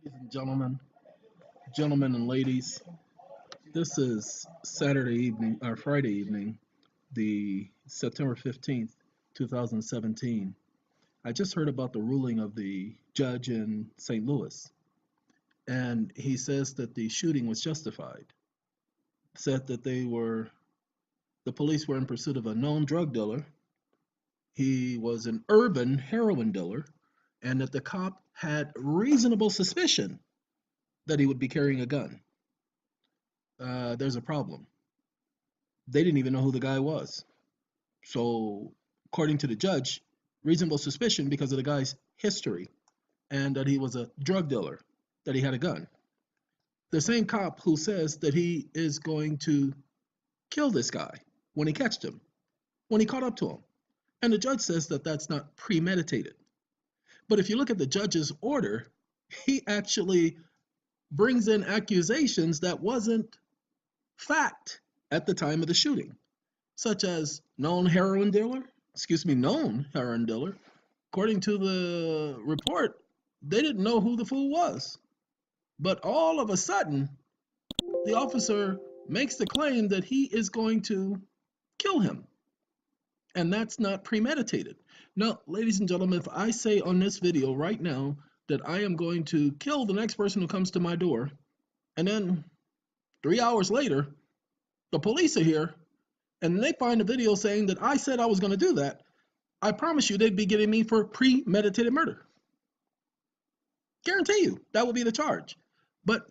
Ladies and gentlemen and ladies, this is Saturday evening or Friday evening, the September 15th, 2017. I just heard about the ruling of the judge in St. Louis, and he says that the shooting was justified. Said that the police were in pursuit of a known drug dealer. He was an urban heroin dealer, and that the cop had reasonable suspicion that he would be carrying a gun. There's a problem. They didn't even know who the guy was. So, according to the judge, reasonable suspicion because of the guy's history and that he was a drug dealer, that he had a gun. The same cop who says that he is going to kill this guy when he catched him, when he caught up to him. And the judge says that that's not premeditated. But if you look at the judge's order, he actually brings in accusations that wasn't fact at the time of the shooting, such as known heroin dealer. According to the report, they didn't know who the fool was. But all of a sudden, the officer makes the claim that he is going to kill him. And that's not premeditated. Now, ladies and gentlemen, if I say on this video right now that I am going to kill the next person who comes to my door, and then 3 hours later, the police are here and they find a video saying that I said I was going to do that, I promise you they'd be getting me for premeditated murder. Guarantee you that would be the charge. But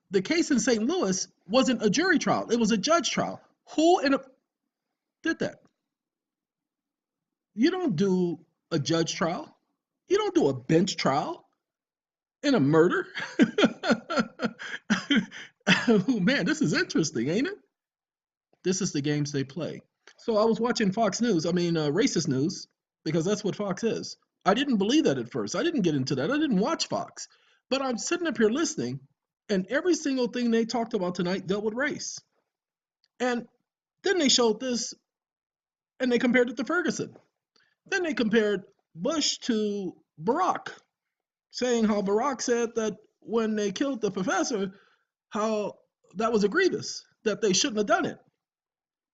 the case in St. Louis wasn't a jury trial, it was a judge trial. Did that? You don't do a judge trial, you don't do a bench trial in a murder. Oh man, this is interesting, ain't it? This is the games they play. So I was watching Fox News, racist news, because that's what Fox is. I didn't believe that at first. I didn't get into that. I didn't watch Fox. But I'm sitting up here listening, and every single thing they talked about tonight dealt with race. And then they showed this, and they compared it to Ferguson. Then they compared Bush to Barack, saying how Barack said that when they killed the professor, how that was egregious, that they shouldn't have done it.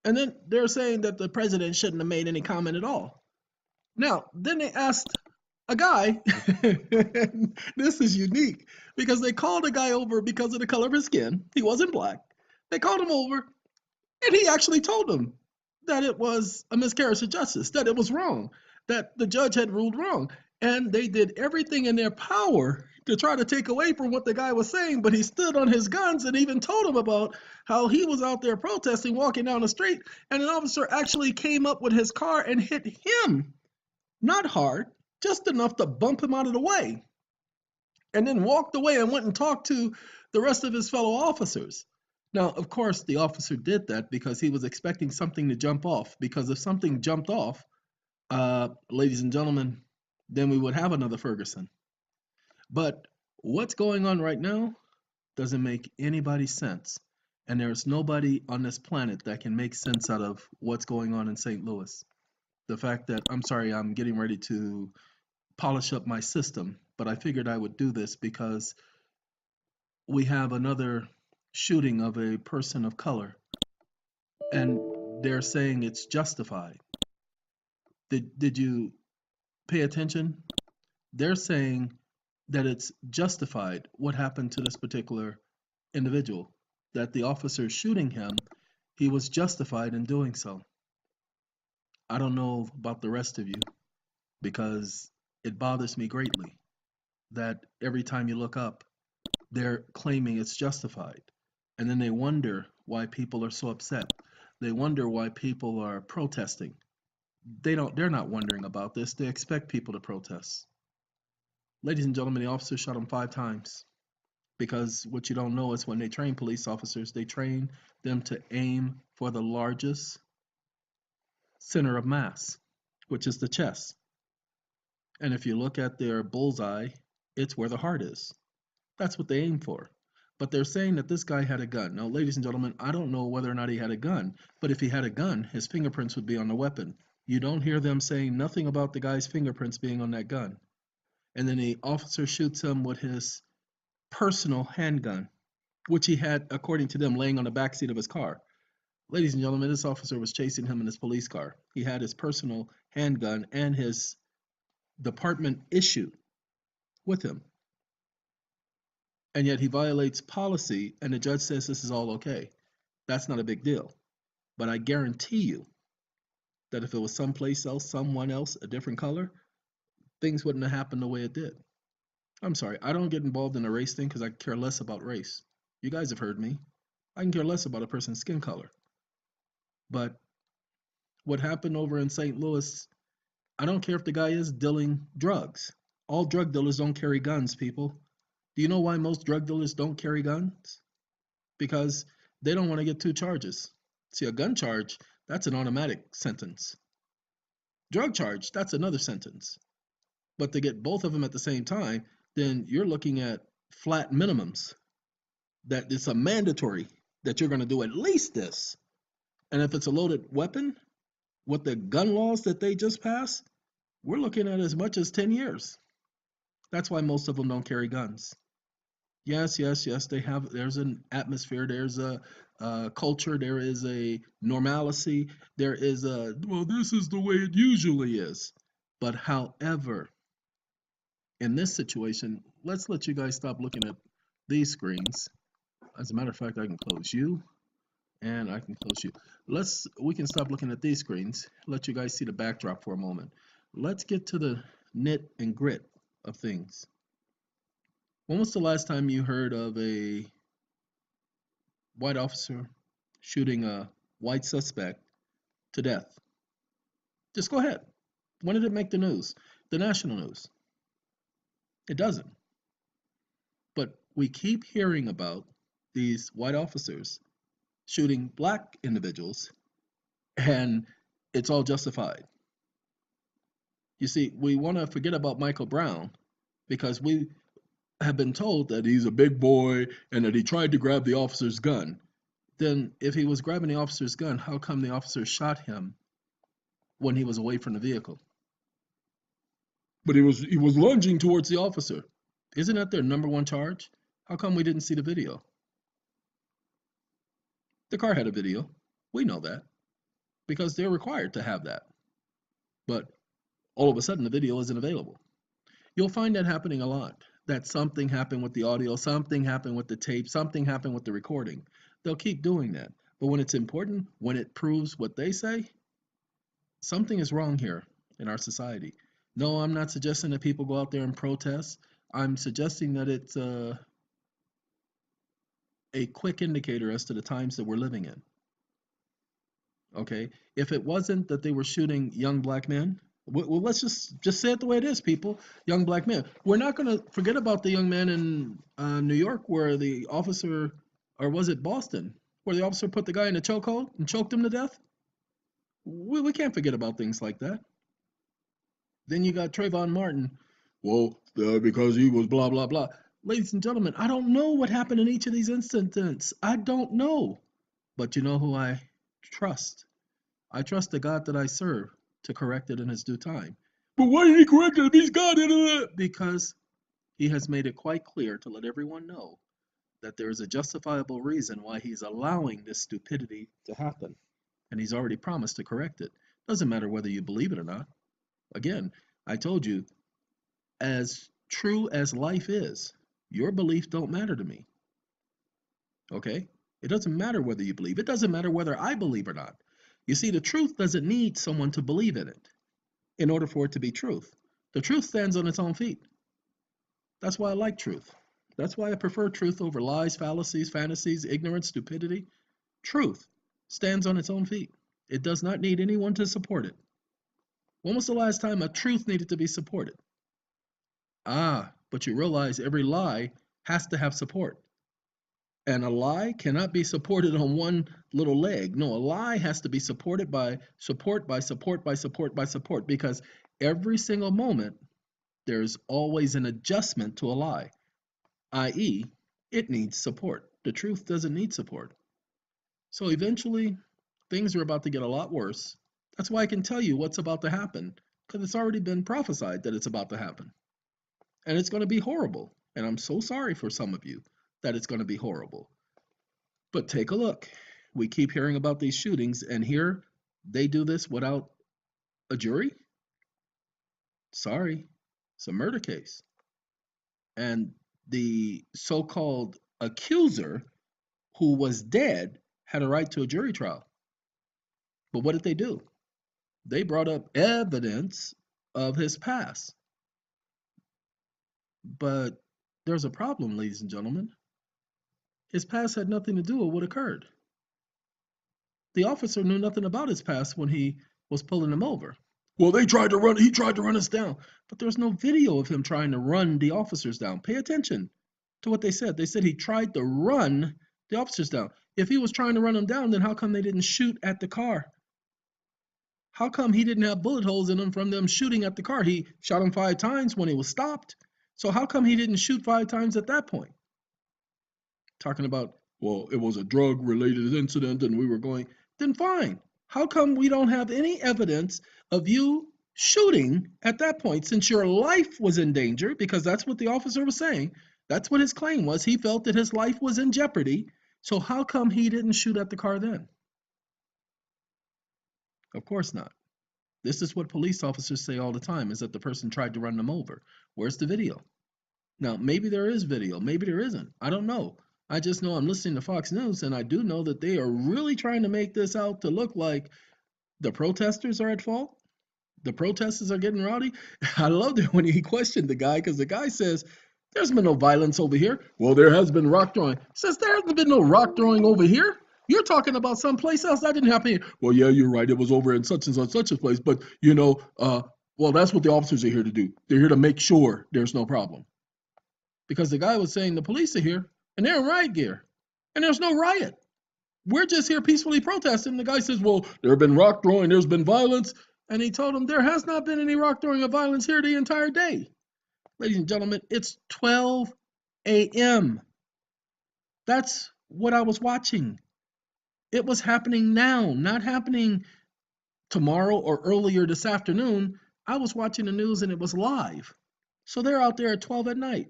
And then they're saying that the president shouldn't have made any comment at all. Now, then they asked a guy, this is unique, because they called a guy over because of the color of his skin. He wasn't black. They called him over, and he actually told them that it was a miscarriage of justice, that it was wrong, that the judge had ruled wrong. And they did everything in their power to try to take away from what the guy was saying, but he stood on his guns and even told him about how he was out there protesting, walking down the street, and an officer actually came up with his car and hit him, not hard, just enough to bump him out of the way, and then walked away and went and talked to the rest of his fellow officers. Now, of course, the officer did that because he was expecting something to jump off, because if something jumped off, ladies and gentlemen, then we would have another Ferguson. But what's going on right now doesn't make anybody sense. And there's nobody on this planet that can make sense out of what's going on in St. Louis. The fact that, I'm sorry, I'm getting ready to polish up my system, but I figured I would do this because we have another shooting of a person of color, and they're saying it's justified. Did you pay attention? They're saying that it's justified what happened to this particular individual, that the officer shooting him, he was justified in doing so. I don't know about the rest of you, because it bothers me greatly that every time you look up, they're claiming it's justified. And then they wonder why people are so upset. They wonder why people are protesting. They're not wondering about this. They expect people to protest. Ladies and gentlemen, the officer shot him 5 times. Because what you don't know is when they train police officers, they train them to aim for the largest center of mass, which is the chest. And if you look at their bullseye, it's where the heart is. That's what they aim for. But they're saying that this guy had a gun. Now, ladies and gentlemen, I don't know whether or not he had a gun, but if he had a gun, his fingerprints would be on the weapon. You don't hear them saying nothing about the guy's fingerprints being on that gun. And then the officer shoots him with his personal handgun, which he had, according to them, laying on the backseat of his car. Ladies and gentlemen, this officer was chasing him in his police car. He had his personal handgun and his department issue with him. And yet he violates policy, and the judge says this is all okay. That's not a big deal. But I guarantee you that if it was someplace else, someone else, a different color, things wouldn't have happened the way it did. I'm sorry, I don't get involved in a race thing because I care less about race. You guys have heard me. I can care less about a person's skin color. But what happened over in St. Louis, I don't care if the guy is dealing drugs. All drug dealers don't carry guns, people. Do you know why most drug dealers don't carry guns? Because they don't want to get two charges. See, a gun charge, that's an automatic sentence. Drug charge, that's another sentence. But to get both of them at the same time, then you're looking at flat minimums. That it's a mandatory that you're going to do at least this. And if it's a loaded weapon, with the gun laws that they just passed, we're looking at as much as 10 years. That's why most of them don't carry guns. Yes, yes, yes, there's an atmosphere, there's a culture, there is a normalcy, there is well, this is the way it usually is. But however, in this situation, let's let you guys stop looking at these screens. As a matter of fact, I can close you and I can close you. We can stop looking at these screens, let you guys see the backdrop for a moment. Let's get to the nit and grit of things. When was the last time you heard of a white officer shooting a white suspect to death? Just go ahead. When did it make the news? The national news. It doesn't. But we keep hearing about these white officers shooting black individuals, and it's all justified. You see, we want to forget about Michael Brown because we have been told that he's a big boy and that he tried to grab the officer's gun. Then if he was grabbing the officer's gun, how come the officer shot him when he was away from the vehicle? But he was lunging towards the officer. Isn't that their number one charge? How come we didn't see the video? The car had a video. We know that because they're required to have that. But all of a sudden the video isn't available. You'll find that happening a lot. That something happened with the audio, something happened with the tape, something happened with the recording. They'll keep doing that. But when it's important, when it proves what they say, something is wrong here in our society. No, I'm not suggesting that people go out there and protest. I'm suggesting that it's a quick indicator as to the times that we're living in. Okay? If it wasn't that they were shooting young black men, well, let's just say it the way it is, people. Young black men. We're not going to forget about the young man in New York where the officer, or was it Boston, where the officer put the guy in a chokehold and choked him to death? We can't forget about things like that. Then you got Trayvon Martin. Well, because he was blah, blah, blah. Ladies and gentlemen, I don't know what happened in each of these incidents. I don't know. But you know who I trust? I trust the God that I serve to correct it in his due time. But why did he correct it if he's God? Because he has made it quite clear to let everyone know that there is a justifiable reason why he's allowing this stupidity to happen. And he's already promised to correct it. Doesn't matter whether you believe it or not. Again, I told you, as true as life is, your beliefs don't matter to me. Okay? It doesn't matter whether you believe. It doesn't matter whether I believe or not. You see, the truth doesn't need someone to believe in it in order for it to be truth. The truth stands on its own feet. That's why I like truth. That's why I prefer truth over lies, fallacies, fantasies, ignorance, stupidity. Truth stands on its own feet. It does not need anyone to support it. When was the last time a truth needed to be supported? But you realize every lie has to have support. And a lie cannot be supported on one little leg. No, a lie has to be supported by support, by support, by support, by support, because every single moment there's always an adjustment to a lie, i.e., it needs support. The truth doesn't need support. So eventually, things are about to get a lot worse. That's why I can tell you what's about to happen, because it's already been prophesied that it's about to happen. And it's going to be horrible. And I'm so sorry for some of you that it's going to be horrible. But take a look. We keep hearing about these shootings, and here they do this without a jury? Sorry, it's a murder case. And the so called accuser who was dead had a right to a jury trial. But what did they do? They brought up evidence of his past. But there's a problem, ladies and gentlemen. His past had nothing to do with what occurred. The officer knew nothing about his past when he was pulling him over. Well, he tried to run us down. But there's no video of him trying to run the officers down. Pay attention to what they said. They said he tried to run the officers down. If he was trying to run them down, then how come they didn't shoot at the car? How come he didn't have bullet holes in him from them shooting at the car? He shot him 5 times when he was stopped. So how come he didn't shoot 5 times at that point? Talking about, well, it was a drug related incident and we were going, then fine. How come we don't have any evidence of you shooting at that point since your life was in danger? Because that's what the officer was saying. That's what his claim was. He felt that his life was in jeopardy. So how come he didn't shoot at the car then? Of course not. This is what police officers say all the time, is that the person tried to run them over. Where's the video? Now, maybe there is video, maybe there isn't. I don't know. I just know I'm listening to Fox News, and I do know that they are really trying to make this out to look like the protesters are at fault. The protesters are getting rowdy. I loved it when he questioned the guy, because the guy says, there's been no violence over here. Well, there has been rock throwing. He says, there hasn't been no rock throwing over here. You're talking about someplace else. That didn't happen here. Well, yeah, you're right. It was over in such and such a place. But, well, that's what the officers are here to do. They're here to make sure there's no problem. Because the guy was saying the police are here and they're in riot gear and there's no riot. We're just here peacefully protesting. The guy says, well, there have been rock throwing, there's been violence. And he told him there has not been any rock throwing or violence here the entire day. Ladies and gentlemen, it's 12 a.m. That's what I was watching. It was happening now, not happening tomorrow or earlier this afternoon. I was watching the news and it was live. So they're out there at 12 at night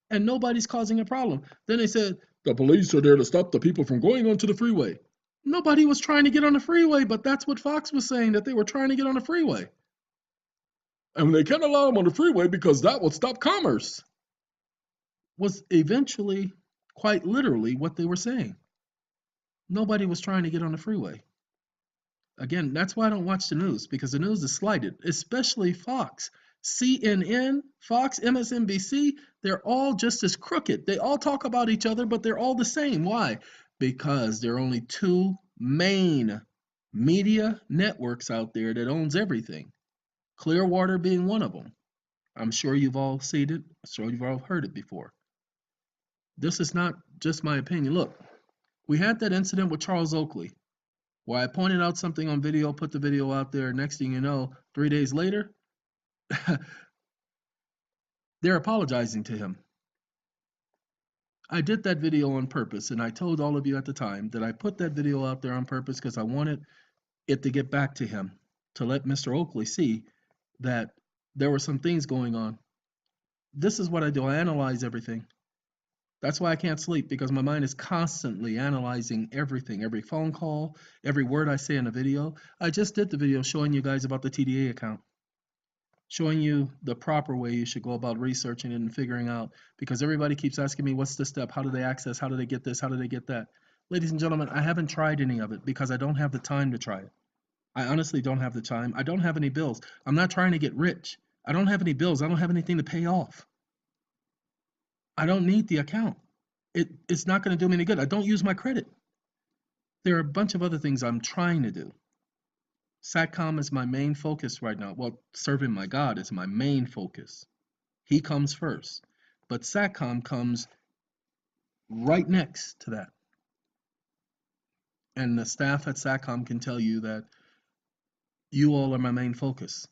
and nobody's causing a problem. Then they said, the police are there to stop the people from going onto the freeway. Nobody was trying to get on the freeway, but that's what Fox was saying, that they were trying to get on the freeway. And they can't allow them on the freeway because that would stop commerce. Was eventually, quite literally, what they were saying. Nobody was trying to get on the freeway. Again, that's why I don't watch the news, because the news is slighted, especially Fox. CNN, Fox, MSNBC, they're all just as crooked. They all talk about each other, but they're all the same. Why? Because there are only two main media networks out there that owns everything. Clearwater being one of them. I'm sure you've all seen it. I'm sure you've all heard it before. This is not just my opinion. Look, we had that incident with Charles Oakley, where I pointed out something on video, put the video out there. Next thing you know, 3 days later, they're apologizing to him. I did that video on purpose, and I told all of you at the time that I put that video out there on purpose because I wanted it to get back to him, to let Mr. Oakley see that there were some things going on. This is what I do. I analyze everything. That's why I can't sleep, because my mind is constantly analyzing everything, every phone call, every word I say in a video. I just did the video showing you guys about the TDA account, showing you the proper way you should go about researching it and figuring out, because everybody keeps asking me, what's the step? How do they access? How do they get this? How do they get that? Ladies and gentlemen, I haven't tried any of it because I don't have the time to try it. I honestly don't have the time. I don't have any bills. I'm not trying to get rich. I don't have any bills. I don't have anything to pay off. I don't need the account. It's not going to do me any good. I don't use my credit. There are a bunch of other things I'm trying to do. SATCOM is my main focus right now. Well, serving my God is my main focus. He comes first. But SATCOM comes right next to that. And the staff at SATCOM can tell you that you all are my main focus.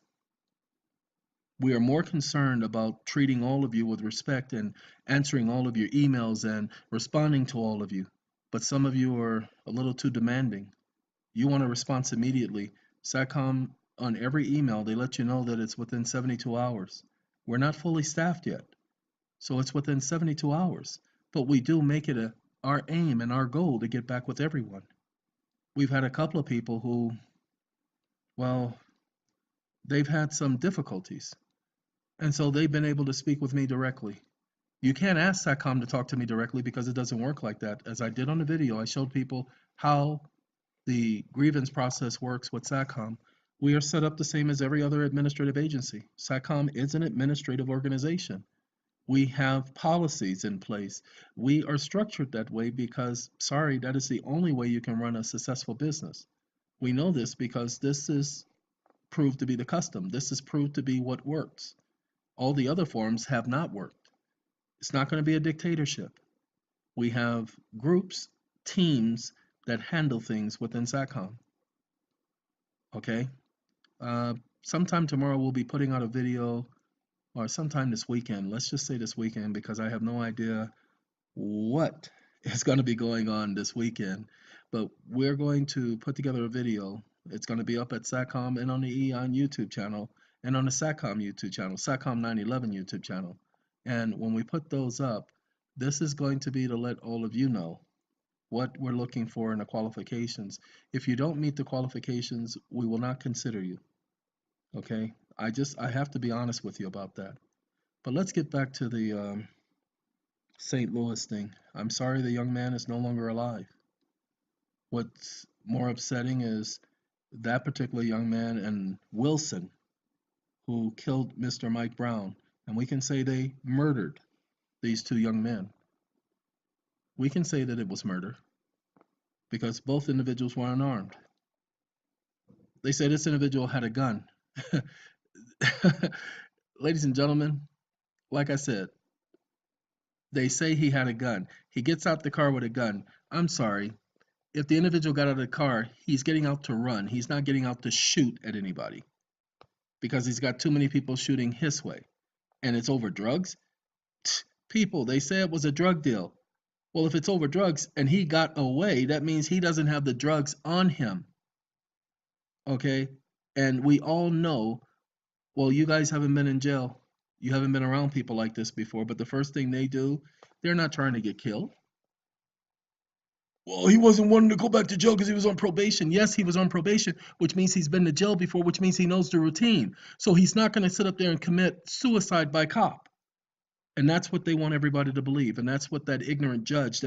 We are more concerned about treating all of you with respect and answering all of your emails and responding to all of you. But some of you are a little too demanding. You want a response immediately. SATCOM, on every email, they let you know that it's within 72 hours. We're not fully staffed yet. So it's within 72 hours. But we do make it our aim and our goal to get back with everyone. We've had a couple of people who, well, they've had some difficulties. And so they've been able to speak with me directly. You can't ask SATCOM to talk to me directly because it doesn't work like that. As I did on the video, I showed people how the grievance process works with SATCOM. We are set up the same as every other administrative agency. SATCOM is an administrative organization. We have policies in place. We are structured that way because, sorry, that is the only way you can run a successful business. We know this because this is proved to be the custom. This is proved to be what works. All the other forms have not worked. It's not going to be a dictatorship. We have groups, teams that handle things within SATCOM. Okay? Uh, Sometime tomorrow we'll be putting out a video, or sometime this weekend. Let's just say this weekend because I have no idea what is going to be going on this weekend. But we're going to put together a video. It's going to be up at SATCOM and on the Eeon YouTube channel and on the SATCOM YouTube channel, SATCOM 911 YouTube channel. And when we put those up, this is going to be to let all of you know what we're looking for in the qualifications. If you don't meet the qualifications, we will not consider you. Okay? I have to be honest with you about that. But let's get back to the St. Louis thing. I'm sorry the young man is no longer alive. What's more upsetting is that particular young man and Wilson, who killed Mr. Mike Brown, and we can say they murdered these two young men. We can say that it was murder because both individuals were unarmed. They say this individual had a gun. Ladies and gentlemen, like I said, they say he had a gun. He gets out the car with a gun. I'm sorry. If the individual got out of the car, he's getting out to run. He's not getting out to shoot at anybody because he's got too many people shooting his way. And it's over drugs? People, they say it was a drug deal. Well, if it's over drugs and he got away, that means he doesn't have the drugs on him. Okay? And we all know, well, you guys haven't been in jail. You haven't been around people like this before, but the first thing they do, they're not trying to get killed. Well, he wasn't wanting to go back to jail because he was on probation. Yes, he was on probation, which means he's been to jail before, which means he knows the routine. So he's not going to sit up there and commit suicide by cop. And that's what they want everybody to believe. And that's what that ignorant judge,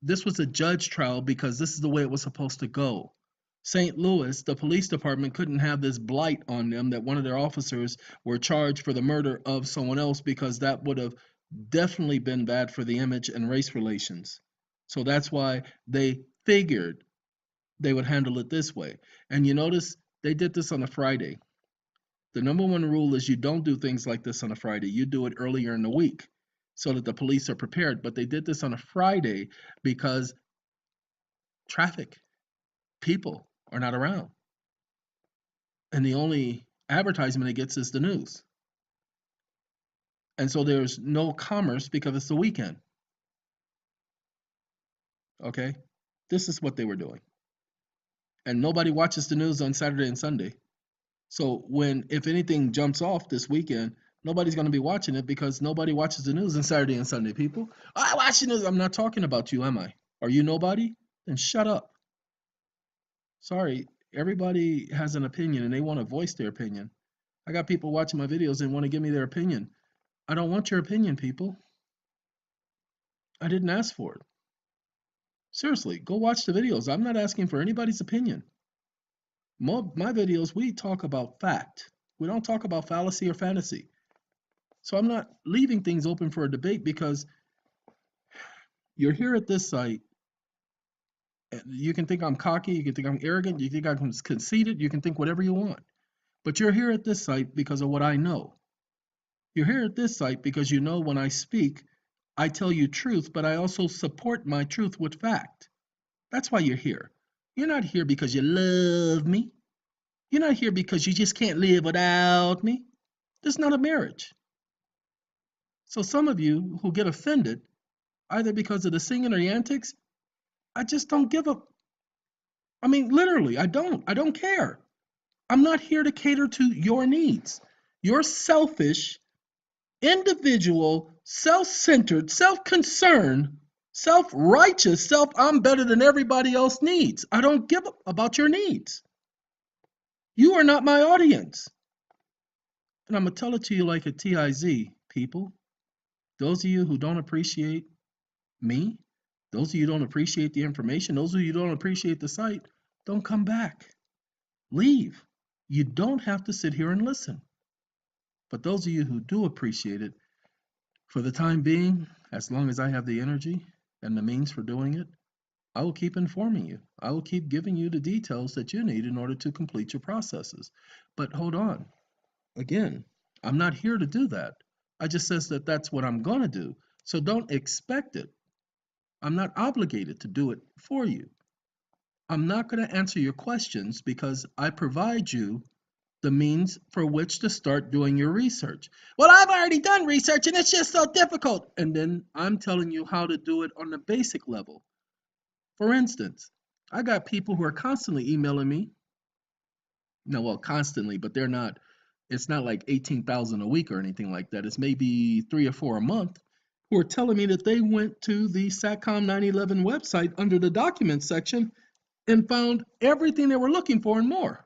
this was a judge trial because this is the way it was supposed to go. St. Louis, the police department couldn't have this blight on them that one of their officers were charged for the murder of someone else because that would have definitely been bad for the image and race relations. So that's why they figured they would handle it this way. And you notice they did this on a Friday. The number one rule is you don't do things like this on a Friday. You do it earlier in the week so that the police are prepared. But they did this on a Friday because traffic, people are not around. And the only advertisement it gets is the news. And so there's no commerce because it's the weekend. Okay? This is what they were doing. And nobody watches the news on Saturday and Sunday. So if anything jumps off this weekend, nobody's going to be watching it because nobody watches the news on Saturday and Sunday, people. I watch the news. I'm not talking about you, am I? Are you nobody? Then shut up. Sorry, everybody has an opinion and they want to voice their opinion. I got people watching my videos and want to give me their opinion. I don't want your opinion, people. I didn't ask for it. Seriously, go watch the videos. I'm not asking for anybody's opinion. My videos, we talk about fact. We don't talk about fallacy or fantasy. So I'm not leaving things open for a debate because you're here at this site. You can think I'm cocky, you can think I'm arrogant, you think I'm conceited, you can think whatever you want. But you're here at this site because of what I know. You're here at this site because you know when I speak, I tell you truth, but I also support my truth with fact. That's why you're here. You're not here because you love me. You're not here because you just can't live without me. This is not a marriage. So some of you who get offended, either because of the singing or the antics, I just don't give a. I mean, literally, I don't. I don't care. I'm not here to cater to your needs. Your selfish, individual, self-centered, self-concerned, self-righteous, I'm better than everybody else needs. I don't give about your needs. You are not my audience. And I'm going to tell it to you like a TIZ, people. Those of you who don't appreciate me, those of you who don't appreciate the information, those of you who don't appreciate the site, don't come back. Leave. You don't have to sit here and listen. But those of you who do appreciate it, for the time being, as long as I have the energy and the means for doing it, I will keep informing you. I will keep giving you the details that you need in order to complete your processes. But hold on. Again, I'm not here to do that. I just says that that's what I'm going to do. So don't expect it. I'm not obligated to do it for you. I'm not going to answer your questions because I provide you the means for which to start doing your research. Well, I've already done research and it's just so difficult. And then I'm telling you how to do it on the basic level. For instance, I got people who are constantly emailing me. No, well, constantly, but they're not, it's not like 18,000 a week or anything like that. It's maybe 3 or 4 a month who are telling me that they went to the SATCOM 911 website under the documents section and found everything they were looking for and more.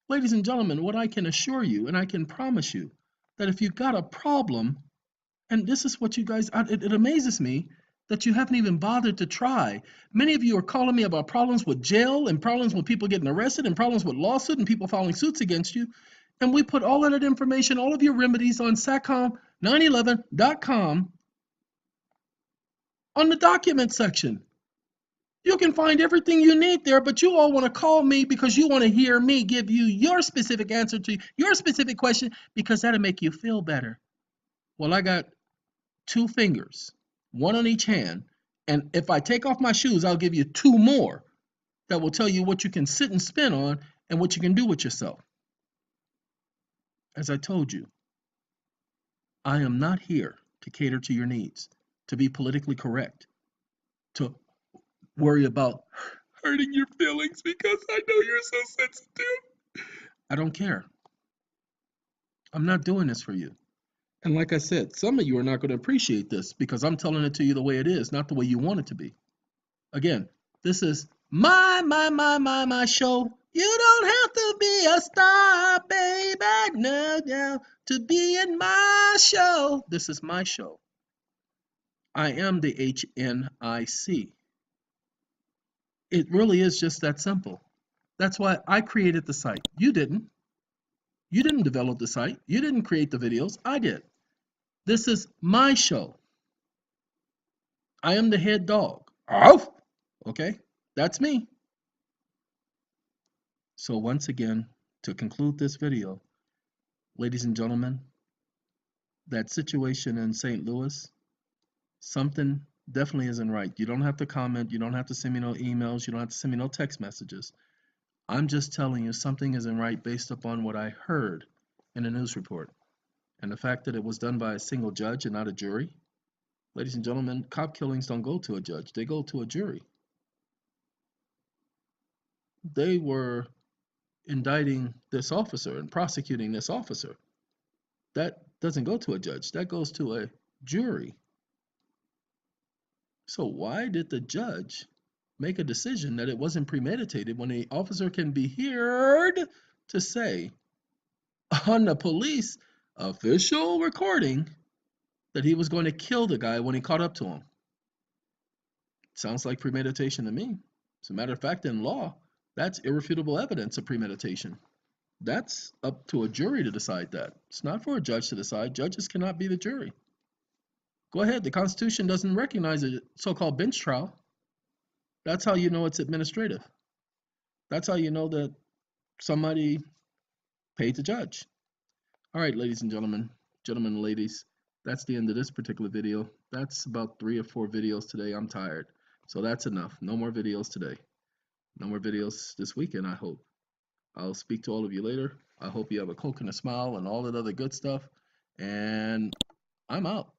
Ladies and gentlemen, what I can assure you and I can promise you that if you've got a problem, and this is what you guys, it amazes me that you haven't even bothered to try. Many of you are calling me about problems with jail and problems with people getting arrested and problems with lawsuit and people filing suits against you. And we put all of that information, all of your remedies on satcom911.com on the document section. You can find everything you need there, but you all want to call me because you want to hear me give you your specific answer to your specific question because that'll make you feel better. Well, I got 2 fingers, one on each hand, and if I take off my shoes, I'll give you 2 more that will tell you what you can sit and spin on and what you can do with yourself. As I told you, I am not here to cater to your needs, to be politically correct, to worry about hurting your feelings because I know you're so sensitive. I don't care. I'm not doing this for you. And like I said, some of you are not going to appreciate this because I'm telling it to you the way it is, not the way you want it to be. Again, this is my show. You don't have to be a star, baby, no, to be in my show. This is my show. I am the HNIC. It really is just that simple. That's why I created the site. You didn't. You didn't develop the site. You didn't create the videos. I did. This is my show. I am the head dog. Arf! Okay, that's me. So once again, to conclude this video, ladies and gentlemen, that situation in St. Louis, something definitely isn't right. You don't have to comment. You don't have to send me no emails. You don't have to send me no text messages. I'm just telling you something isn't right based upon what I heard in a news report. And the fact that it was done by a single judge and not a jury. Ladies and gentlemen, cop killings don't go to a judge. They go to a jury. They were indicting this officer and prosecuting this officer. That doesn't go to a judge. That goes to a jury. So why did the judge make a decision that it wasn't premeditated when the officer can be heard to say on the police official recording that he was going to kill the guy when he caught up to him? Sounds like premeditation to me. As a matter of fact, in law, that's irrefutable evidence of premeditation. That's up to a jury to decide that. It's not for a judge to decide. Judges cannot be the jury. Go ahead. The Constitution doesn't recognize a so-called bench trial. That's how you know it's administrative. That's how you know that somebody paid the judge. All right, ladies and gentlemen, and ladies, that's the end of this particular video. That's about 3 or 4 videos today. I'm tired. So that's enough. No more videos today. No more videos this weekend, I hope. I'll speak to all of you later. I hope you have a Coke and a smile and all that other good stuff. And I'm out.